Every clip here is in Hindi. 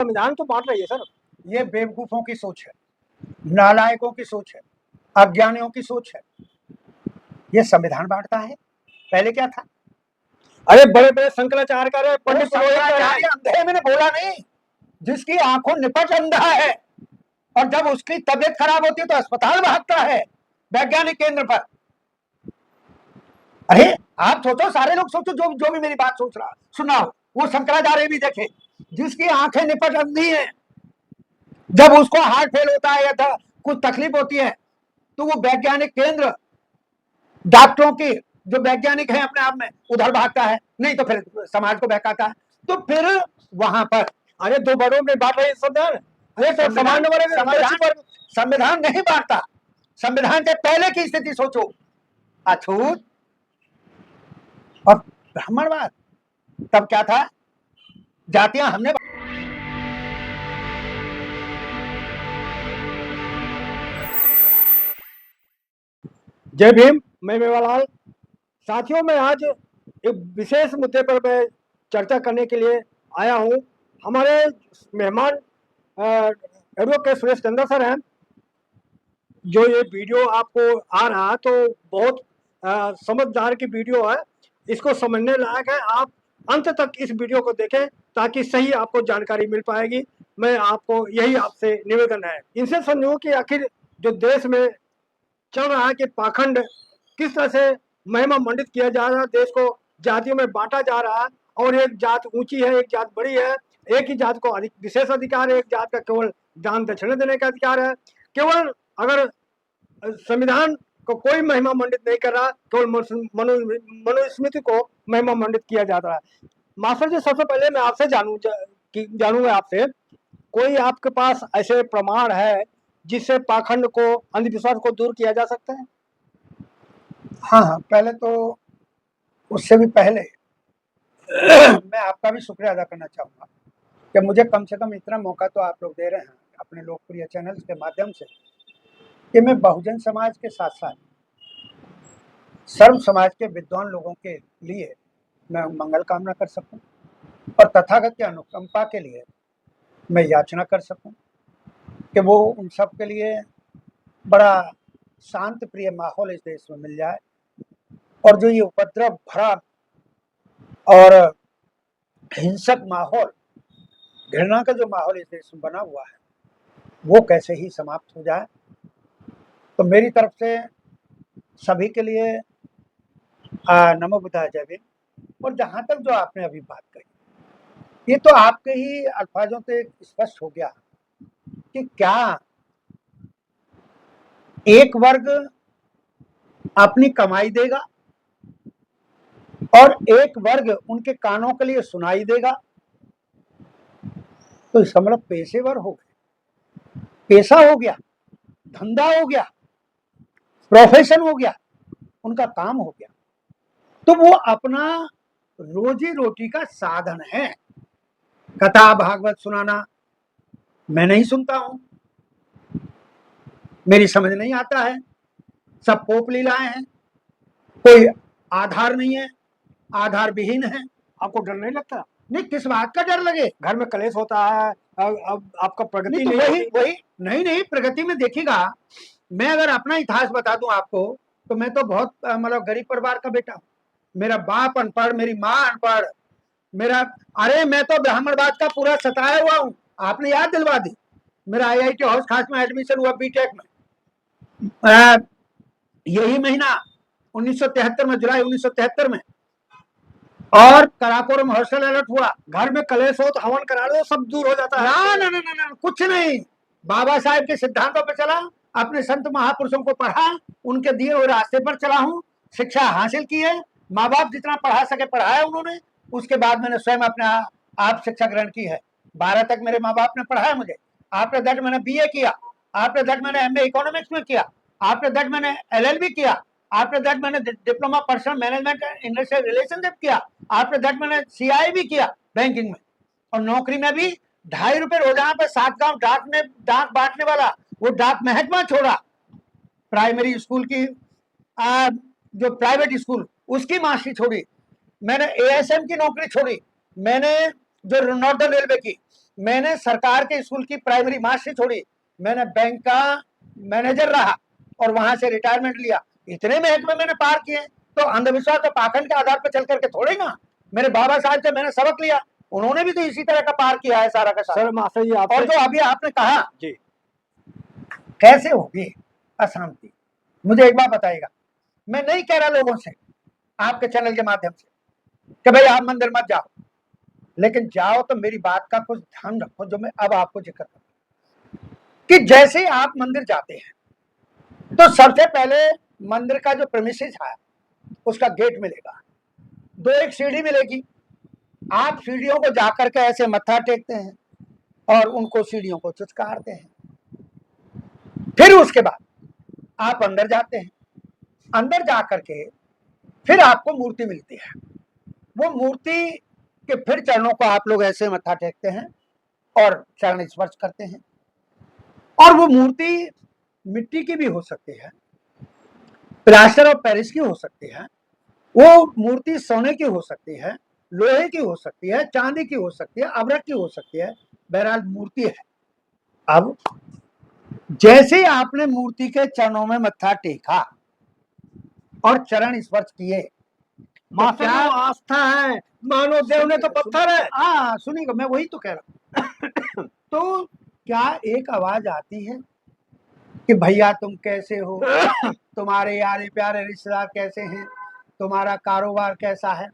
संविधान तो बांट रही है सर। ये बेवकूफों की सोच है, नालायकों की सोच है, अज्ञानियों की सोच है। ये संविधान बांटता है? पहले क्या था? अरे बड़े बड़े शंकराचार्य का पंडित शंकराचार्य अंधे, मैंने बोला नहीं, जिसकी आंखों निपट अंधा है और जब उसकी तबीयत खराब होती है तो अस्पताल भागता है वैज्ञानिक केंद्र पर। अरे आप सोचो, सारे लोग सोचो, जो भी मेरी बात सोच रहा सुना हो, वो शंकराचार्य भी देखे, जिसकी आंखें निपट अंधी है, जब उसको हार्ट फेल होता है या कुछ तकलीफ होती है तो वो वैज्ञानिक केंद्र, डॉक्टरों की जो वैज्ञानिक है अपने आप में, उधर भागता है, नहीं तो फिर समाज को बहकाता है। तो फिर वहां पर अरे दो बड़ों में बांट रही है संविधान। अरे तो सामान्य वर्ग संविधान नहीं बांटता। संविधान के पहले की स्थिति सोचो, अछूत और ब्राह्मणवाद। तब क्या था? जातियां हमने जय भीम, मैं मेवालाल। साथियों, मैं आज एक विशेष मुद्दे पर मैं चर्चा करने के लिए आया हूं। हमारे मेहमान एडवोकेट सुरेश चंद्र सर हैं। जो ये वीडियो आपको आ रहा तो बहुत समझदार की वीडियो है, इसको समझने लायक है। आप अंत तक इस वीडियो को देखें ताकि सही आपको जानकारी मिल पाएगी। मैं आपको यही आपसे निवेदन है। इनसे समझो कि आखिर जो देश में चल रहा है कि पाखंड किस तरह से महिमा मंडित किया जा रहा है, देश को जातियों में बांटा जा रहा है और एक जात ऊंची है, एक जात बड़ी है, एक ही जात को विशेष अधिकार है, एक जात का केवल दान दक्षिणा देने का अधिकार है। केवल अगर संविधान को कोई महिमा मंडित नहीं कर रहा, केवल मनुस्मृति को महिमा मंडित किया जाता है। मास्टर जी, सबसे पहले मैं आपसे जानूंगा आपसे, कोई आपके पास ऐसे प्रमाण है जिससे पाखंड को, अंधविश्वास को दूर किया जा सकता है? हाँ, पहले तो उससे भी पहले मैं आपका भी शुक्रिया अदा करना चाहूंगा कि मुझे कम से कम इतना मौका तो आप लोग दे रहे हैं अपने लोकप्रिय चैनल्स के माध्यम से कि मैं बहुजन समाज के साथ साथ सर्व समाज के विद्वान लोगों के लिए मैं मंगल कामना कर सकूं और तथागत की अनुकंपा के लिए मैं याचना कर सकूं कि वो उन सब के लिए बड़ा शांत प्रिय माहौल इस देश में मिल जाए और जो ये उपद्रव भरा और हिंसक माहौल, घृणा का जो माहौल इस देश में बना हुआ है, वो कैसे ही समाप्त हो जाए। तो मेरी तरफ से सभी के लिए नमो बुद्धाय, जय भीम। और जहां तक जो आपने अभी बात कही, ये तो आपके ही अल्फाजों से स्पष्ट हो गया कि क्या एक वर्ग अपनी कमाई देगा और एक वर्ग उनके कानों के लिए सुनाई देगा। तो इसका मतलब पेशेवर हो गए, पेशा हो गया, धंधा हो गया, प्रोफेशन हो गया, उनका काम हो गया। तो वो अपना रोजी रोटी का साधन है। कथा भागवत सुनाना मैं नहीं सुनता हूं, मेरी समझ नहीं आता है, सब पोप लीलाएं हैं, कोई आधार नहीं है, आधार विहीन है। आपको डर नहीं लगता? नहीं, किस बात का डर लगे? घर में कलेश होता है, अब आपका प्रगति नहीं, तो वही नहीं, प्रगति में देखिएगा, मैं अगर अपना इतिहास बता दूं आपको तो मैं तो बहुत मतलब गरीब परिवार का बेटा हूं। मेरा बाप अनपढ़, मेरी माँ अनपढ़, मेरा, अरे मैं तो ब्राह्मणवाद का पूरा सताया हुआ हूं। आपने याद दिलवा दी। मेरा IIT हाउस खास में एडमिशन हुआ बीटेक में, यही महीना 1973 में, जुलाई 1973 में, और कराकोरम हॉस्टल अलर्ट हुआ। घर में कलेश हो तो हवन करा लो, सब दूर हो जाता है। ना, कुछ नहीं। बाबा साहेब के सिद्धांतों पर चला, अपने संत महापुरुषों को पढ़ा, उनके दिए हुए रास्ते पर चला हूं, शिक्षा हासिल की है। माँ बाप जितना पढ़ा सके पढ़ाया उन्होंने, उसके बाद मैंने स्वयं अपने आप शिक्षा ग्रहण की है। 12 तक मेरे माँ बाप ने पढ़ाया मुझे। आफ्टर दैट मैंने BA किया, आफ्टर दैट मैंने MA इकोनॉमिक्स में किया, आफ्टर दैट मैंने LLB किया, आफ्टर दैट मैंने diploma personal management industrial relationship किया, आफ्टर दैट मैंने CI भी किया बैंकिंग में। और नौकरी में भी 2.5 रुपए रोजाना पर 7 गांव डाक बांटने वाला वो डाक महकमा छोड़ा। प्राइमरी स्कूल की जो प्राइवेट स्कूल, उसकी मास्टरी छोड़ी। मैंने ASM की नौकरी छोड़ी। मैंने जो नॉर्दर्न रेलवे की, मैंने सरकार के स्कूल की प्राइमरी मास्टरी छोड़ी, मैंने बैंक का मैनेजर रहा और वहां से रिटायरमेंट लिया। इतने महकमे मैंने पार किए, तो अंधविश्वास और पाखंड के आधार पर चल करके थोड़े ना। मेरे बाबा साहब से मैंने सबक लिया, उन्होंने भी तो इसी तरह का पार किया है सारा का सारा। सर मास्टर जी और आपसे जो अभी आपने कहा जी कैसे होगी अशांति, मुझे एक बात बताइएगा। मैं नहीं कह रहा लोगों से आपके चैनल के माध्यम से कि भाई आप मंदिर मत जाओ, लेकिन जाओ तो मेरी बात का कुछ ध्यान रखो जो मैं अब आपको जिक्र करूं। कि जैसे ही आप मंदिर जाते हैं तो सबसे पहले मंदिर का जो प्रेमिसेस है उसका गेट मिलेगा, दो एक सीढ़ी मिलेगी। आप सीढ़ियों को जाकर के ऐसे मत्था टेकते हैं और उनको सीढ़ियों को चुचकारते हैं। फिर उसके बाद आप अंदर जाते हैं, अंदर जाकर के फिर आपको मूर्ति मिलती है। वो मूर्ति के फिर चरणों को आप लोग ऐसे मत्था टेकते हैं और चरण स्पर्श करते हैं। और वो मूर्ति मिट्टी की भी हो सकती है, प्लास्टर ऑफ पेरिस की हो सकती है, वो मूर्ति सोने की हो सकती है, लोहे की हो सकती है, चांदी की हो सकती है, अभ्रक की हो सकती है, बहरहाल मूर्ति है। अब जैसे ही आपने मूर्ति के चरणों में मत्था टेका और चरण स्पर्श किए, मास्टर क्या जी आस्था है, मानो देव ने तो पत्थर है। हाँ सुनिएगा, मैं वही तो कह रहा हूं। तो क्या एक आवाज आती है कि भैया तुम कैसे हो, तुम्हारे यारे प्यारे रिश्तेदार कैसे हैं, तुम्हारा कारोबार कैसा है?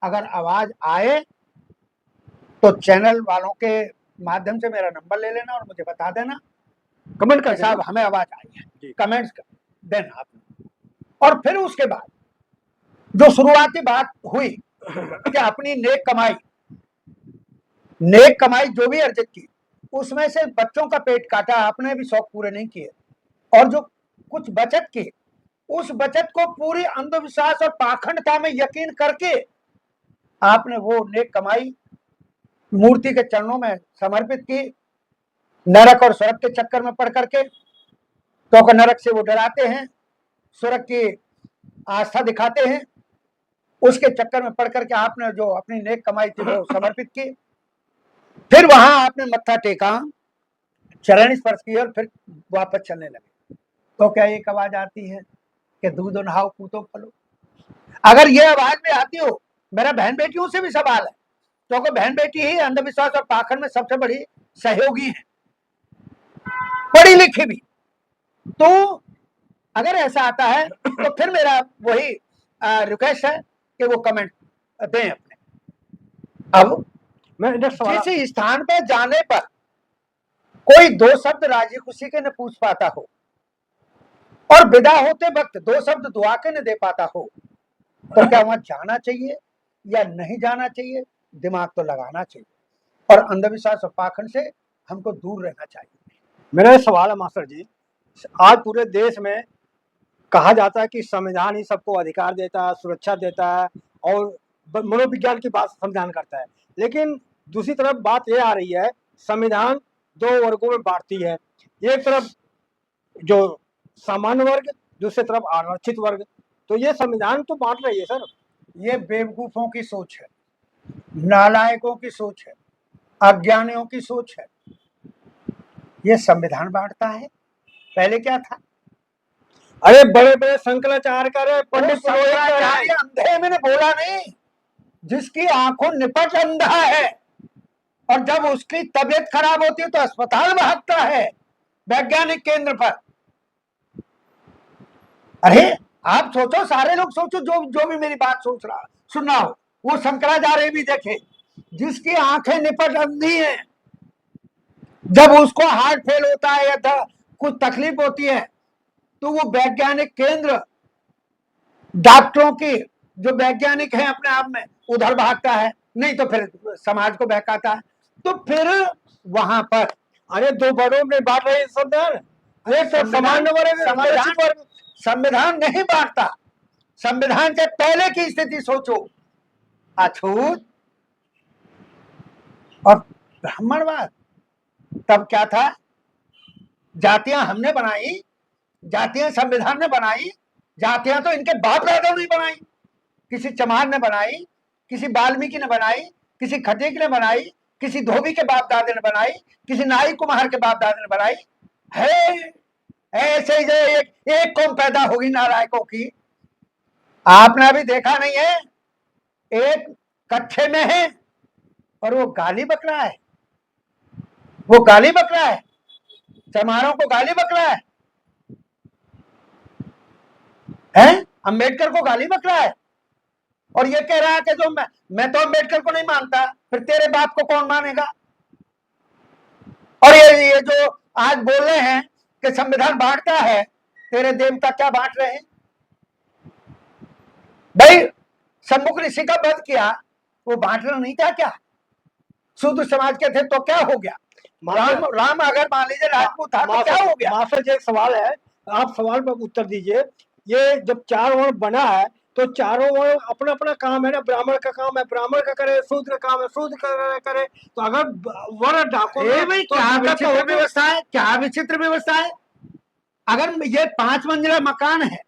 अगर आवाज आए तो चैनल वालों के माध्यम से मेरा नंबर ले लेना और मुझे बता देना, कमेंट कर साहब हमें आवाज आई है, जी। कमेंट्स कर देना आप। और फिर उसके बाद जो शुरुआती बात हुई कि अपनी नेक कमाई जो भी अर्जित की उसमें से बच्चों का पेट काटा, आपने भी शौक पूरे नहीं किए, और जो कुछ बचत की उस बचत को पूरी अंधविश्वास और पाखंडता में यकीन करके आपने वो नेक कमाई मूर्ति के चरणों में समर्पित की। नरक और स्वर्ग के चक्कर में पड़ करके, क्योंकि नरक से वो डराते हैं, स्वर्ग की आस्था दिखाते हैं, उसके चक्कर में पड़ करके आपने जो अपनी नेक कमाई थी वो समर्पित की। फिर वहां आपने मत्था टेका, चरण स्पर्श किए और फिर वापस चलने लगे। तो क्या एक आवाज आती है कि दूध नहाओ पूतो फलो? अगर ये आवाज में आती हो, मेरा बहन बेटियों से भी सवाल है, क्योंकि बहन बेटी ही अंधविश्वास और पाखंड में सबसे बड़ी सहयोगी है, पढ़ी लिखी भी। तो अगर ऐसा आता है तो फिर मेरा वही रिक्वेस्ट है कि वो कमेंट दें अपने। अब मैं नेक्स्ट सवाल जिस स्थान पे जाने पर कोई दो शब्द राजी खुशी के न पूछ पाता हो और विदा होते वक्त दो शब्द दुआ के न दे पाता हो, तो क्या वहां जाना चाहिए या नहीं जाना चाहिए? दिमाग तो लगाना चाहिए और अंधविश्वास और पाखंड से हमको दूर रहना चाहिए। मेरा ये सवाल है मास्टर जी, आज पूरे देश में कहा जाता है कि संविधान ही सबको अधिकार देता है, सुरक्षा देता है और मनोविज्ञान की बात संविधान करता है, लेकिन दूसरी तरफ बात ये आ रही है संविधान दो वर्गों में बांटती है, एक तरफ जो सामान्य वर्ग, दूसरी तरफ आरक्षित वर्ग। तो ये संविधान तो बांट रही है सर। ये बेवकूफों की सोच है, नालायकों की सोच है, अज्ञानियों की सोच है। ये संविधान बांटता है? पहले क्या था? अरे बड़े बड़े शंकराचार्य करे, पंडित पुरोहित शंकराचार्य अंधे मैंने बोला नहीं, जिसकी आंखों निपट अंधा है और जब उसकी तबीयत खराब होती है तो अस्पताल भागता है वैज्ञानिक केंद्र पर। अरे आप सोचो, सारे लोग सोचो, जो भी मेरी बात सोच रहा सुन रहा हो, वो शंकराचार्य भी देखे, जिसकी आंखें निपट अंधी हैं, जब उसको हार्ट फेल होता है या कुछ तकलीफ होती है तो वो वैज्ञानिक केंद्र, डॉक्टरों की जो वैज्ञानिक है अपने आप में, उधर भागता है, नहीं तो फिर समाज को बहकाता है। तो फिर वहां पर अरे दो बड़ों में बांट रहे संविधान, एक तो सामान्य वर्ग, संविधान नहीं बांटता। संविधान से पहले की स्थिति सोचो, अछूत और ब्राह्मणवाद। तब क्या था? जातियां हमने बनाई, जातियां संविधान ने बनाई, जातियां तो इनके बाप दादा ने बनाई। किसी चमार ने बनाई, किसी वाल्मीकि ने बनाई, किसी खटीक ने बनाई, किसी धोबी के बाप दादे ने बनाई, किसी नाई कुम्हार के बाप दादे ने बनाई है। ऐसे ही जो एक कौम पैदा होगी नालायकों की। आपने अभी देखा नहीं है, एक कच्चे में है और वो गाली बक रहा है, वो गाली बक रहा है, चमारों को गाली बक रहा है, अंबेडकर को गाली बक रहा है और ये कह रहा है कि जो मैं तो अंबेडकर को नहीं मानता, फिर तेरे बाप को कौन मानेगा। और ये जो आज बोल रहे हैं कि संविधान बांटता है, तेरे देवता क्या बांट रहे हैं भाई? सम्मुख ऋषि का वध किया, वो बांटना नहीं था क्या? शूद्र समाज के थे तो क्या हो गया? राम अगर मान लीजिए राजपूत था तो क्या हो गया? मास्टर जी एक सवाल है, आप सवाल पर उत्तर दीजिए। ये जब 4 वर्ण बना है तो चारों वर्ण अपना अपना काम है ना, ब्राह्मण का काम है ब्राह्मण का करे, शूद्र का काम है शूद्र का करे। तो अगर वर्ण डाको भाई तो क्या विचित्र व्यवस्था है, क्या विचित्र व्यवस्था है। अगर ये 5 मंजिला मकान है,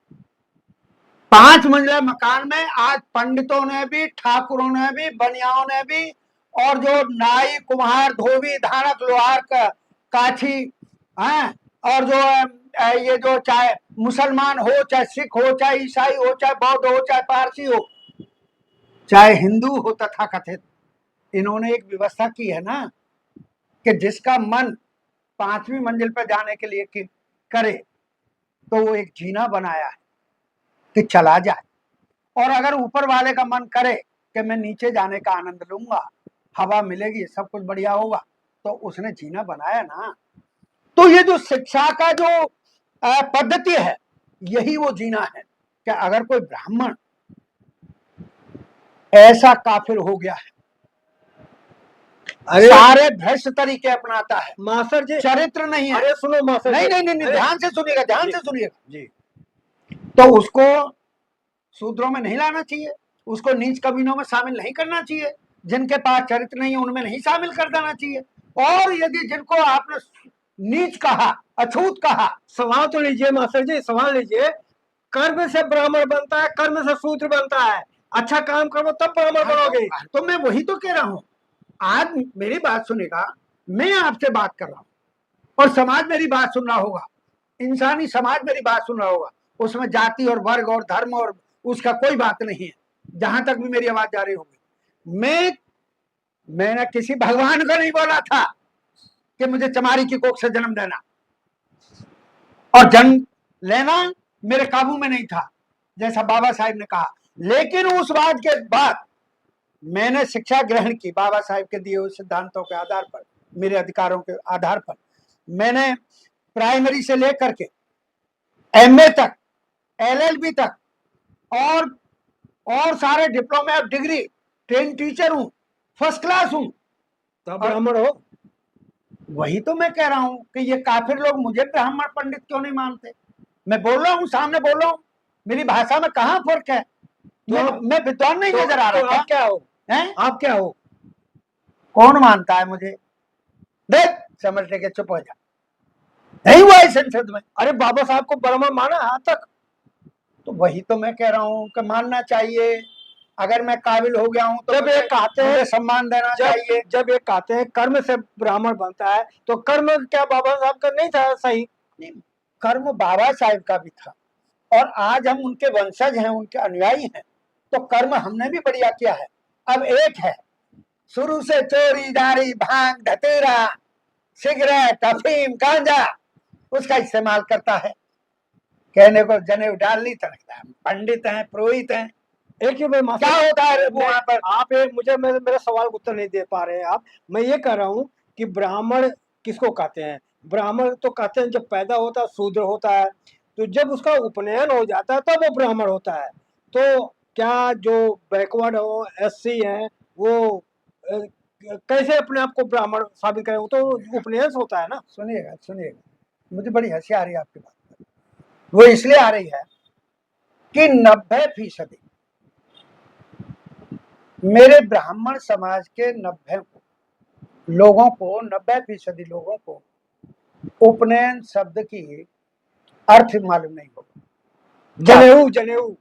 5 मंजिला मकान में आज पंडितों ने भी, ठाकुरों ने भी, बनियाओं ने भी, और जो नाई कुम्हार धोबी धारक लोहार का काछी है, और जो ये जो चाहे मुसलमान हो, चाहे सिख हो, चाहे ईसाई हो, चाहे बौद्ध हो, चाहे पारसी हो, चाहे हिंदू हो तथाकथित, इन्होंने एक व्यवस्था की है ना कि जिसका मन 5वीं मंजिल पर जाने के लिए करे तो वो एक जीना बनाया है कि चला जाए, और अगर ऊपर वाले का मन करे कि मैं नीचे जाने का आनंद लूंगा, हवा मिलेगी, सब कुछ बढ़िया होगा, तो उसने जीना बनाया ना। तो ये जो शिक्षा का जो पद्धति है, यही वो जीना है कि अगर कोई ब्राह्मण ऐसा काफिर हो गया है, सारे भ्रष्ट तरीके अपनाता है, मास्टर जी चरित्र नहीं है। अरे सुनो मास्टर नहीं जी, नहीं नहीं, ध्यान से सुनिएगा, ध्यान से सुनिएगा जी। तो उसको सूत्रों में नहीं लाना चाहिए, उसको नीच कमीनों में शामिल नहीं करना चाहिए, जिनके पास चरित्र नहीं है उनमें नहीं शामिल कर देना चाहिए। और यदि जिनको आपने नीच कहा, अछूत कहा, सवाल तो लीजिए मास्टर जी, सवाल लीजिए। कर्म से ब्राह्मण बनता है, कर्म से शूद्र बनता है। अच्छा काम करो तब ब्राह्मण बनोगे। तो मैं वही तो कह रहा हूं। आज मेरी बात सुनेगा, मैं आपसे बात कर रहा हूं और समाज मेरी बात सुन रहा होगा, इंसानी समाज मेरी बात सुन रहा होगा, उसमें जाति और वर्ग और धर्म और उसका कोई बात नहीं है, जहां तक भी मेरी आवाज जा रही होगी। मैंने किसी भगवान को नहीं बोला था कि मुझे चमारी की कोख से जन्म देना, और जन्म लेना मेरे काबू में नहीं था, जैसा बाबा साहेब ने कहा। लेकिन उस बात के बाद मैंने शिक्षा ग्रहण की, बाबा साहेब के दिए हुए सिद्धांतों के आधार पर, मेरे अधिकारों के आधार पर। मैंने प्राइमरी से लेकर के एमए तक, एलएलबी तक, और सारे diploma of degree, train teacher हूं, फर्स्ट क्लास हूं, तब ब्राह्मण हो। वही तो मैं कह रहा हूं कि ये काफिर लोग मुझे ब्राह्मण पंडित क्यों नहीं मानते। मैं बोल रहा हूं, सामने बोल रहा हूं, मेरी भाषा में कहां फर्क है? मैं विद्वान नहीं नजर आ रहा। आप क्या हो? हैं? आप क्या हो? कौन मानता है मुझे? देख समझ लेके चुप हो जा, नहीं हुआ है संसद में। अरे बाबा साहब को ब्राह्मण माना आज तक? तो वही तो मैं कह रहा हूं कि मानना चाहिए। अगर मैं काबिल हो गया हूं तो जब ये कहते हैं सम्मान देना चाहिए। जब ये कहते हैं कर्म से ब्राह्मण बनता है, तो कर्म क्या बाबा साहब का नहीं था सही? कर्म बाबा साहेब का भी था, और आज हम उनके वंशज हैं, उनके अनुयायी हैं, तो कर्म हमने भी बढ़िया किया है। अब एक है शुरू से चोरी दारी भांग धतेरा सिगरेट अफीम गांजा उसका इस्तेमाल करता है, कहने को जनेऊ डाल ली तो पंडित हैं पुरोहित हैं। एक ही भाई क्या होता है वहां पर? आप मेरा सवाल का उत्तर नहीं दे पा रहे हैं आप। मैं ये कह रहा हूँ कि ब्राह्मण किसको कहते हैं? ब्राह्मण तो कहते हैं जब पैदा होता है शूद्र होता है, तो जब उसका उपनयन हो जाता है तब वो ब्राह्मण होता है। तो क्या जो बैकवर्ड हो, एससी हैं, वो कैसे अपने आप को ब्राह्मण साबित करें? वो तो उपनयन से होता है ना। सुनिएगा सुनिएगा, मुझे बड़ी हंसी आ रही है आपकी बात पर। वो इसलिए आ रही है कि 90% मेरे ब्राह्मण समाज के 90% लोगों को उपनयन शब्द की अर्थ मालूम नहीं होगा। जनेऊ जनेऊ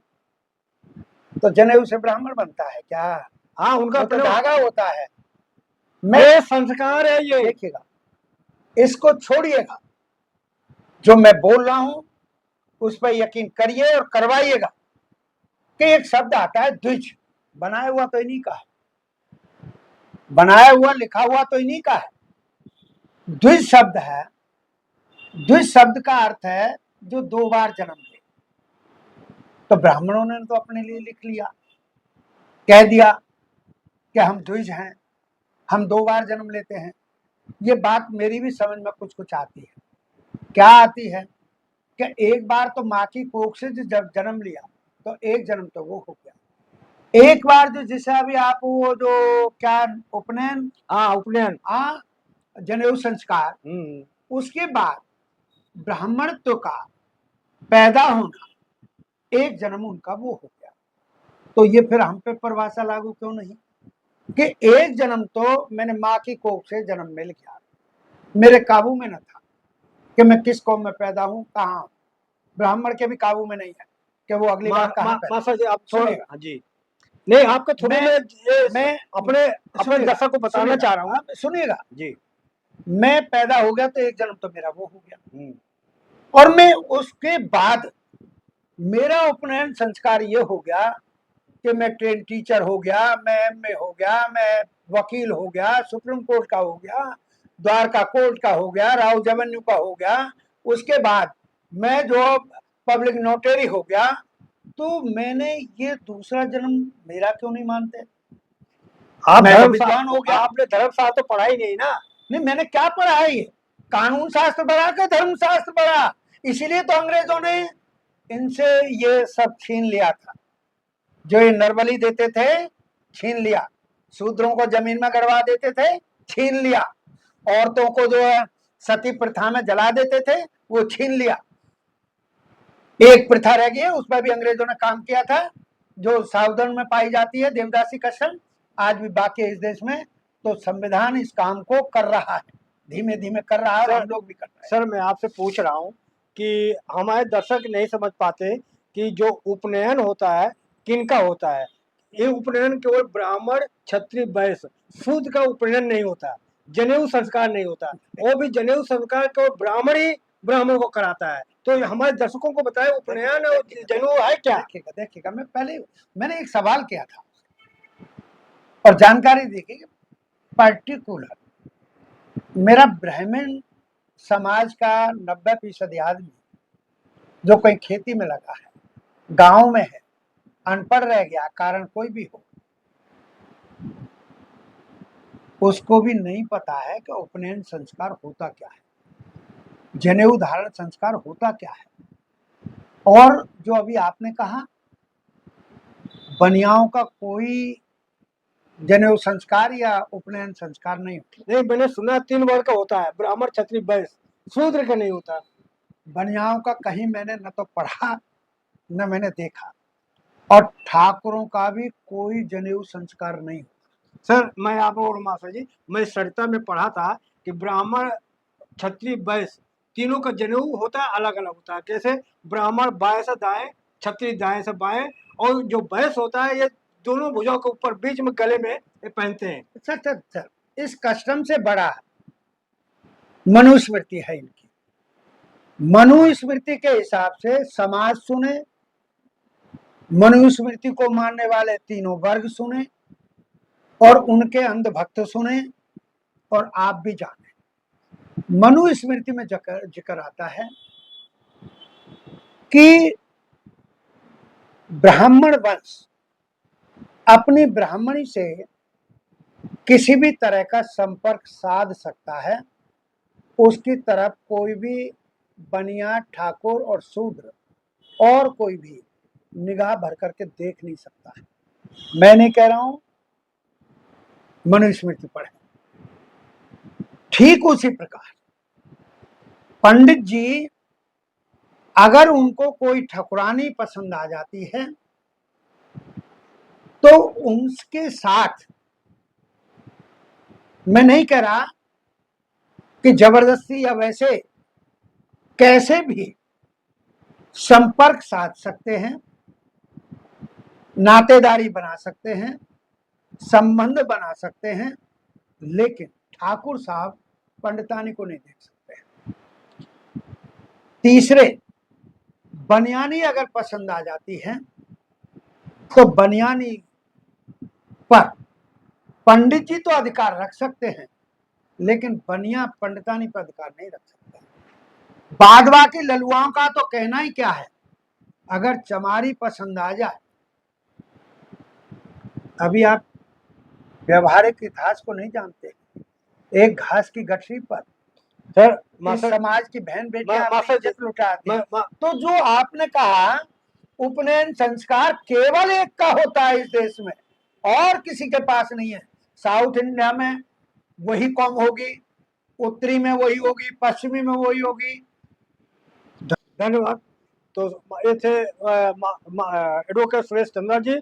तो जनेऊ से ब्राह्मण बनता है क्या? हाँ, उनका तो धागा होता है। मैं ये संस्कार है ये। देखिएगा, इसको छोड़िएगा, जो मैं बोल रहा हूं उस पर यकीन करिए और करवाइएगा कि एक शब्द आता है द्विज, बनाया हुआ तो इन्हीं का है, बनाया हुआ लिखा हुआ तो इन्हीं का है। द्विज शब्द है, द्विज शब्द का अर्थ है जो 2 बार जन्म ले। तो ब्राह्मणों ने तो अपने लिए लिख लिया, कह दिया कि हम द्विज हैं, हम 2 बार जन्म लेते हैं। ये बात मेरी भी समझ में कुछ कुछ आती है। क्या आती है कि एक बार तो माँ की कोख से जब जन्म लिया तो एक जन्म तो वो हो गया। एक बार जो जिसे अभी आप वो जो क्या उपनयन, हाँ उपनयन, जनेऊ संस्कार, उसके बाद ब्राह्मणत्व का पैदा होना, एक जन्म उनका वो हो गया। तो ये फिर हम पे परिभाषा लागू क्यों नहीं कि एक जन्म तो मैंने माँ की कोख से जन्म मिल गया, मेरे काबू में न था कि मैं किस कौम में पैदा हूँ, कहाँ हूँ। ब्राह्मण के भी काबू में नहीं है कि वो अगली बार कहाँ पैदा। मास्टर जी आप थोड़ा, सुनिएगा, हाँ जी, नहीं आपको थोड़ी मैं अपने अपने दर्शक को बताना चाह रहा हूँ। सुनिएगा जी, मैं पैदा हो गया तो एक जन्म तो मेरा वो हो गया, और मैं उसके बाद मेरा उपनयन संस्कार ये हो गया कि मैं ट्रेन टीचर हो गया, मैं एमए हो गया, मैं वकील हो गया, सुप्रीम कोर्ट का हो गया, द्वारका कोर्ट का हो गया, राव जवन्यू का हो गया, उसके बाद मैं जो पब्लिक नोटरी हो गया। तो मैंने ये दूसरा जन्म मेरा क्यों नहीं मानते? आप मैं तो धर्म विद्वान हो गया। आपने धर्म शास्त्र तो पढ़ा ही नहीं ना। नहीं, मैंने क्या पढ़ा है? ये कानून शास्त्र पढ़ा के धर्म शास्त्र पढ़ा, इसीलिए तो अंग्रेजों ने इनसे ये सब छीन लिया था। जो ये नरबली देते थे छीन लिया, शूद्रों को जमीन में गड़वा देते थे छीन लिया, औरतों को जो है सती प्रथा में जला देते थे वो छीन लिया। एक प्रथा रह गई है, उस पर भी अंग्रेजों ने काम किया था, जो साउदर्न में पाई जाती है, देवदासी कशन, आज भी बाकी है इस देश में। तो संविधान इस काम को कर रहा है, धीमे धीमे कर रहा है, और हम लोग भी कर रहे हैं। सर मैं आपसे पूछ रहा हूँ कि हमारे दर्शक नहीं समझ पाते कि जो उपनयन होता है किनका होता है। ये उपनयन केवल ब्राह्मण क्षत्रिय वैश्य शूद्र का उपनयन नहीं होता, जनेऊ संस्कार नहीं होता, वो भी जनेऊ संस्कार केवल ब्राह्मण ही ब्राह्मण को कराता है। तो हमारे दर्शकों को बताए उपनयन और जनेऊ है क्या? देखिएगा देखिएगा, मैंने एक सवाल किया था और जानकारी दी कि पर्टिकुलर मेरा ब्राह्मण समाज का 90% आदमी जो कहीं खेती में लगा है, गांव में है, अनपढ़ रह गया, कारण कोई भी हो, उसको भी नहीं पता है कि उपनयन संस्कार होता क्या है, जनेऊ धारण संस्कार होता क्या है। और जो अभी आपने कहा बनियाओं का कोई जनेऊ संस्कार या उपनयन संस्कार नहीं होता। नहीं, मैंने सुना 3 वर्ग का होता है, ब्राह्मण क्षत्रिय वैश्य, शूद्र का नहीं होता। बनियाओं का कहीं मैंने न तो पढ़ा न मैंने देखा, और ठाकुरों का भी कोई जनेऊ संस्कार नहीं होता। सर मैं आपको और मास्टर जी, मैं सरिता में पढ़ा था कि ब्राह्मण क्षत्रिय वैश्य तीनों का जनेऊ होता है, अलग अलग होता है। कैसे? ब्राह्मण बाएं से दाएं, क्षत्रिय दाएं से बाएं, और जो वैश्य होता है ये दोनों भुजाओं के ऊपर बीच में गले में ये पहनते हैं। सर इस कस्टम से बड़ा मनुस्मृति है इनकी। मनुस्मृति के हिसाब से समाज सुने, मनुस्मृति को मानने वाले तीनों वर्ग सुने, और उनके अंधभक्त सुने, और आप भी जाने। मनुस्मृति में जिक्र आता है कि ब्राह्मण वंश अपनी ब्राह्मणी से किसी भी तरह का संपर्क साध सकता है, उसकी तरफ कोई भी बनिया, ठाकुर और शूद्र और कोई भी निगाह भर करके देख नहीं सकता है। मैं नहीं कह रहा हूं, मनुस्मृति पढ़े। ठीक उसी प्रकार पंडित जी अगर उनको कोई ठकुरानी पसंद आ जाती है तो उसके साथ, मैं नहीं कह रहा कि जबरदस्ती या वैसे, कैसे भी संपर्क साध सकते हैं, नातेदारी बना सकते हैं, संबंध बना सकते हैं, लेकिन ठाकुर साहब पंडितानी को नहीं देख सकते। तीसरे, बनियानी अगर पसंद आ जाती है तो बनियानी पर पंडित जी तो अधिकार रख सकते हैं, लेकिन बनिया पंडितानी पर अधिकार नहीं रख सकते। बादवा की ललुआओं का तो कहना ही क्या है। अगर चमारी पसंद आ जाए, अभी आप व्यवहारिक इतिहास को नहीं जानते, एक घास की गठरी पर सर इस मास्टर समाज की बहन बेटियां मास्टर अपनी जी, इज्जत लुटाती हैं। मैं तो जो आपने कहा उपनयन संस्कार केवल एक का होता है इस देश में, और किसी के पास नहीं है। साउथ इंडिया में वही कम होगी, उत्तरी में वही होगी, पश्चिमी में वही होगी। धन्यवाद। तो ये थे एडवोकेट सुरेश चंद्रा जी।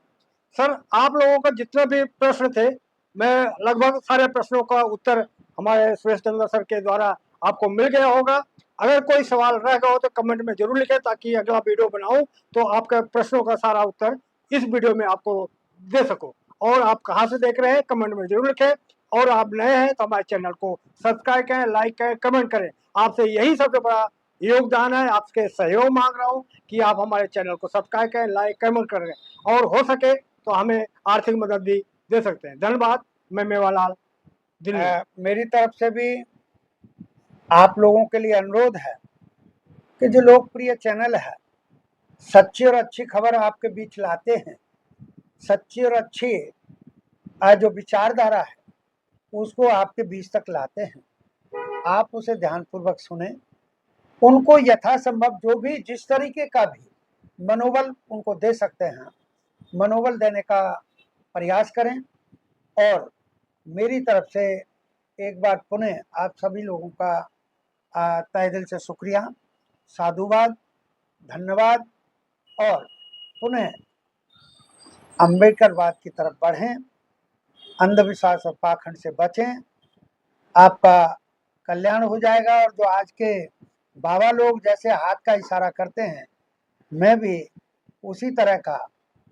सर आप लोगों का जितने भी प्रश्न थे, मैं लगभग सारे प्रश्नों का उत्तर हमारे सुरेश चंद्रा सर के द्वारा आपको मिल गया होगा। अगर कोई सवाल रह गया हो तो कमेंट में जरूर लिखें, ताकि अगला वीडियो बनाऊं तो आपके प्रश्नों का सारा उत्तर इस वीडियो में आपको दे सकूं। और आप कहाँ से देख रहे हैं कमेंट में जरूर लिखें, और आप नए हैं तो हमारे चैनल को सब्सक्राइब करें, लाइक करें, कमेंट करें। आपसे यही सबसे बड़ा योगदान है, आपके सहयोग मांग रहा हूँ कि आप हमारे चैनल को सब्सक्राइब करें, लाइक कमेंट करें, और हो सके तो हमें आर्थिक मदद भी दे सकते हैं। धन्यवाद। मैं मेवालाल, दिल्ली। मेरी तरफ से भी आप लोगों के लिए अनुरोध है कि जो लोकप्रिय चैनल है, सच्ची और अच्छी खबर आपके बीच लाते हैं। सच्ची और अच्छी जो विचारधारा है उसको आपके बीच तक लाते हैं। आप उसे ध्यानपूर्वक सुने, उनको यथासंभव जो भी जिस तरीके का भी मनोबल उनको दे सकते हैं, मनोबल देने का प्रयास करें। और मेरी तरफ से एक बार पुनः आप सभी लोगों का तहे दिल से शुक्रिया, साधुवाद, धन्यवाद। और पुनः अम्बेडकरवाद की तरफ बढ़ें, अंधविश्वास और पाखंड से बचें, आपका कल्याण हो जाएगा। और जो आज के बाबा लोग जैसे हाथ का इशारा करते हैं, मैं भी उसी तरह का,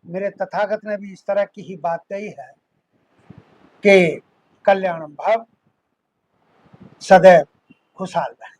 मेरे तथागत ने भी इस तरह की ही बात कही है कि कल्याणम भव, सदैव खुशहाल रहें।